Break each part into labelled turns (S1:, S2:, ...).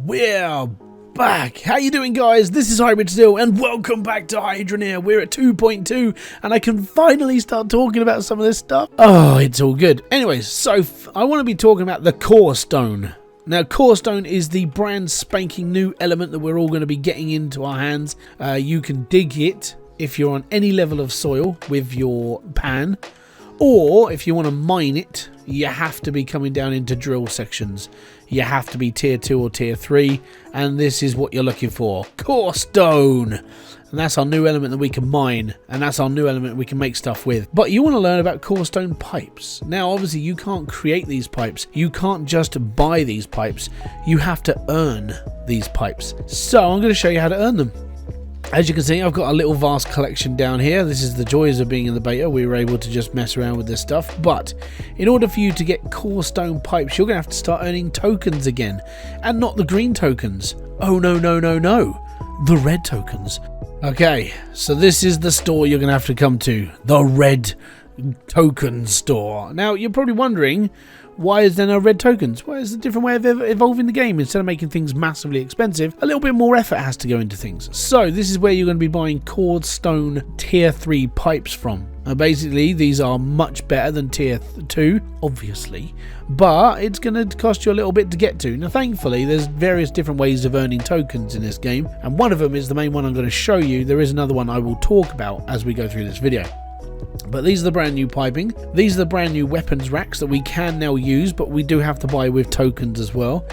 S1: We're back. How you doing, guys? This is Hybridsteel and welcome back to Hydroneer. We're at 2.2 and I can finally start talking about some of this stuff. Oh, it's all good. Anyways, so I want to be talking about the Corestone. Now, Corestone is the brand spanking new element that we're all going to be getting into our hands. You can dig it if you're on any level of soil with your pan, or if you want to mine it, you have to be coming down into drill sections. You have to be tier 2 or tier 3, and this is what you're looking for. Corestone! And that's our new element that we can mine, and that's our new element we can make stuff with. But you want to learn about Corestone pipes. Now, obviously, you can't create these pipes. You can't just buy these pipes. You have to earn these pipes. So I'm going to show you how to earn them. As you can see, I've got a little vast collection down here. This is the joys of being in the beta. We were able to just mess around with this stuff. But in order for you to get Corestone pipes, you're going to have to start earning tokens again. And not the green tokens. Oh, no, no, no, no. The red tokens. Okay, so this is the store you're going to have to come to. The red token store. Now, you're probably wondering, why is there no red tokens? Well, it's a different way of evolving the game. Instead of making things massively expensive, a little bit more effort has to go into things. So this is where you're going to be buying Corestone tier 3 pipes from. Basically, these are much better than tier 2, obviously, but it's going to cost you a little bit to get to. Now, thankfully, there's various different ways of earning tokens in this game, and one of them is the main one I'm going to show you. There is another one I will talk about as we go through this video. But these are the brand new piping. These are the brand new weapons racks that we can now use, but we do have to buy with tokens as well.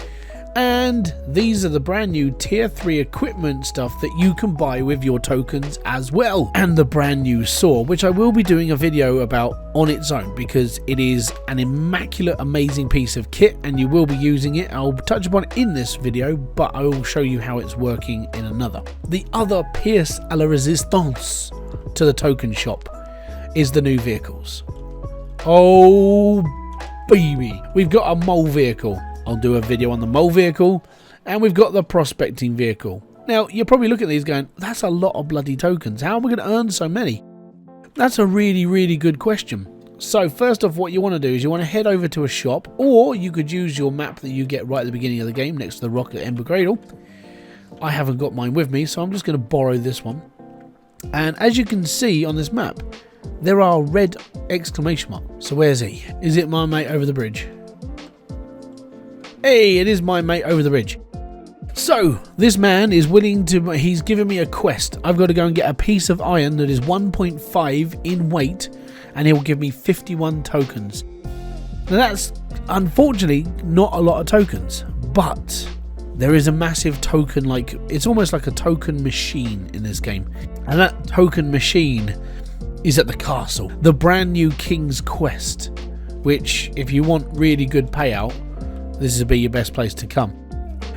S1: And these are the brand new tier 3 equipment stuff that you can buy with your tokens as well. And the brand new saw, which I will be doing a video about on its own because it is an immaculate, amazing piece of kit and you will be using it. I'll touch upon it in this video, but I will show you how it's working in another. The other pièce à la résistance to the token shop is the new vehicles. Oh baby, we've got a mole vehicle. I'll do a video on the mole vehicle, and we've got the prospecting vehicle. Now you're probably looking at these going, that's a lot of bloody tokens, how am I going to earn so many? That's a really good question. So first off, what you want to do is you want to head over to a shop, or you could use your map that you get right at the beginning of the game next to the rocket Ember Cradle. I haven't got mine with me, so I'm just going to borrow this one. And as you can see on this map, there are red exclamation marks. So where's he? Is it my mate over the bridge? Hey, it is my mate over the bridge. So this man is willing to, he's given me a quest. I've got to go and get a piece of iron that is 1.5 in weight, and he'll give me 51 tokens. Now that's unfortunately not a lot of tokens, but there is a massive token, like it's almost like a token machine in this game. And that token machine is at the castle, the brand new King's Quest, which if you want really good payout, this would be your best place to come.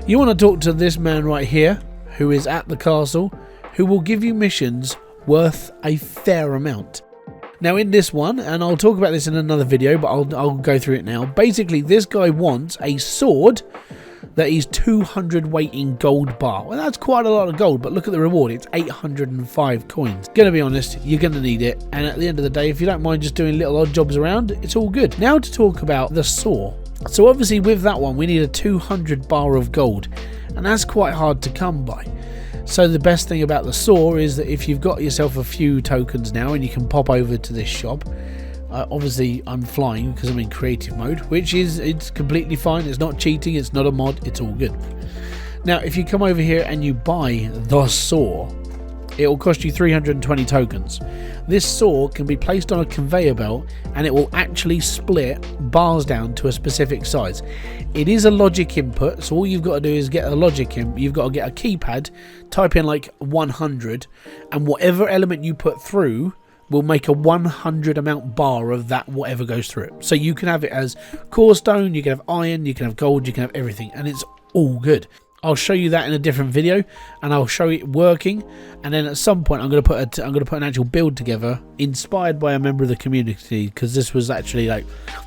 S1: You want to talk to this man right here who is at the castle, who will give you missions worth a fair amount. Now in this one, and I'll talk about this in another video, but I'll go through it now. Basically, this guy wants a sword that is 200 weight in gold bar. Well, that's quite a lot of gold, but look at the reward. It's 805 coins. Gonna be honest, you're gonna need it. And at the end of the day, if you don't mind just doing little odd jobs around, it's all good. Now to talk about the saw. So obviously with that one, we need a 200 bar of gold, and that's quite hard to come by. So the best thing about the saw is that if you've got yourself a few tokens now and you can pop over to this shop, obviously I'm flying because I'm in creative mode, which is, it's completely fine. It's not cheating, it's not a mod, it's all good. Now if you come over here and you buy the saw, it will cost you 320 tokens. This saw can be placed on a conveyor belt and it will actually split bars down to a specific size. It is a logic input, so all you've got to do is get a logic in. You've got to get a keypad, type in like 100, and whatever element you put through will make a 100 amount bar of that whatever goes through it. So you can have it as Corestone, you can have iron, you can have gold, you can have everything, and it's all good. I'll show you that in a different video, and I'll show it working. And then at some point, I'm going to put an actual build together, inspired by a member of the community, because this was actually like,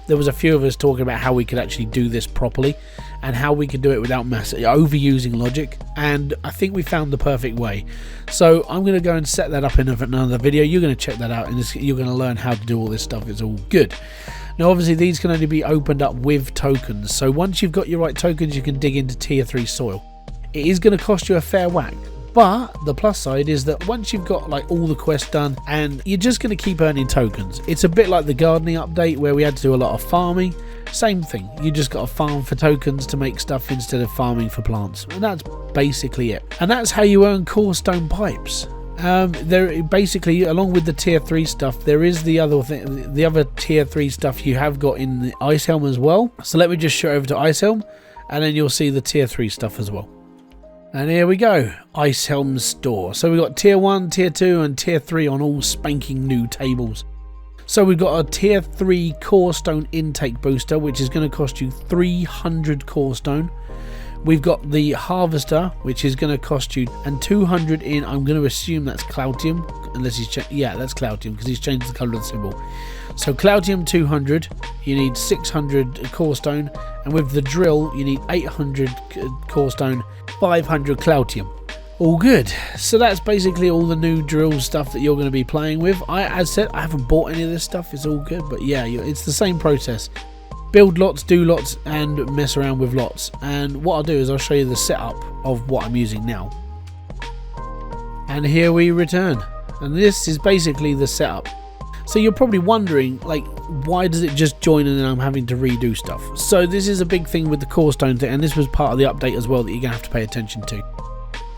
S1: there was a few of us talking about how we could actually do this properly, and how we could do it without overusing logic. And I think we found the perfect way. So I'm going to go and set that up in another video. You're going to check that out, and you're going to learn how to do all this stuff. It's all good. Now obviously these can only be opened up with tokens, so once you've got your right tokens you can dig into tier 3 soil. it is going to cost you a fair whack. But the plus side is that once you've got like all the quests done, and you're just going to keep earning tokens. It's a bit like the gardening update where we had to do a lot of farming. Same thing, you just got to farm for tokens to make stuff instead of farming for plants, and that's basically it. And that's how you earn Corestone Pipes. There basically, along with the tier 3 stuff, there is the other thing, the other tier 3 stuff you have got in the Ice Helm as well. So let me just show over to Ice Helm, and then you'll see the tier 3 stuff as well. And here we go, Ice Helm store. So we've got tier 1, tier 2 and tier 3 on all spanking new tables. So we've got a tier 3 Corestone intake booster, which is going to cost you 300 Corestone. We've got the harvester, which is going to cost you, and 200 in, I'm going to assume that's Cloutium, unless he's yeah, that's Cloutium, because he's changed the colour of the symbol. So Cloutium 200, you need 600 Corestone, and with the drill you need 800 Corestone, 500 Cloutium. All good. So that's basically all the new drill stuff that you're going to be playing with. As said, I haven't bought any of this stuff, it's all good, but yeah, it's the same process. Build lots, do lots, and mess around with lots. And what I'll do is I'll show you the setup of what I'm using now. And here we return. And this is basically the setup. So you're probably wondering, like, why does it just join and then I'm having to redo stuff? So this is a big thing with the Corestone thing, and this was part of the update as well that you're going to have to pay attention to.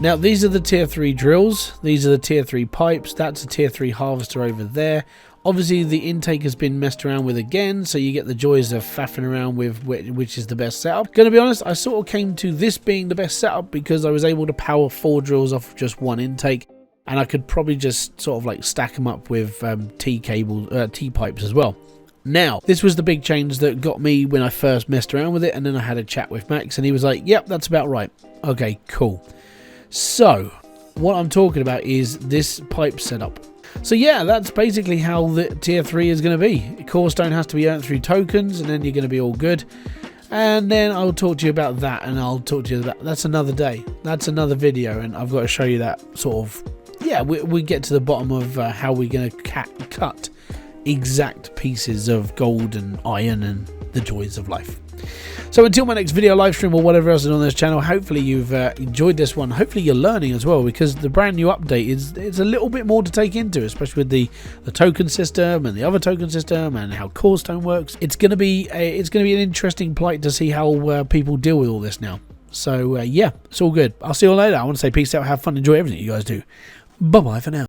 S1: Now, these are the tier 3 drills. These are the tier 3 pipes. That's a tier 3 harvester over there. Obviously, the intake has been messed around with again, so you get the joys of faffing around with which is the best setup. Gonna be honest, I sort of came to this being the best setup because I was able to power 4 drills off of just one intake, and I could probably just sort of like stack them up with T pipes as well. Now, this was the big change that got me when I first messed around with it, and then I had a chat with Max, and he was like, yep, that's about right. Okay, cool. So, what I'm talking about is this pipe setup. So yeah, that's basically how the tier 3 is going to be. Corestone has to be earned through tokens, and then you're going to be all good. And then I'll talk to you about that, and I'll talk to you about that's another day. That's another video, and I've got to show you that sort of. Yeah, we get to the bottom of how we're going to cut exact pieces of gold and iron and the joys of life. So until my next video, live stream, or whatever else is on this channel, hopefully you've enjoyed this one. Hopefully you're learning as well, because the brand new update it's a little bit more to take into, especially with the token system and the other token system and how Corestone works. It's going to be an interesting plight to see how people deal with all this now. So yeah, it's all good. I'll see you all later. I want to say peace out, have fun, enjoy everything you guys do. Bye bye for now.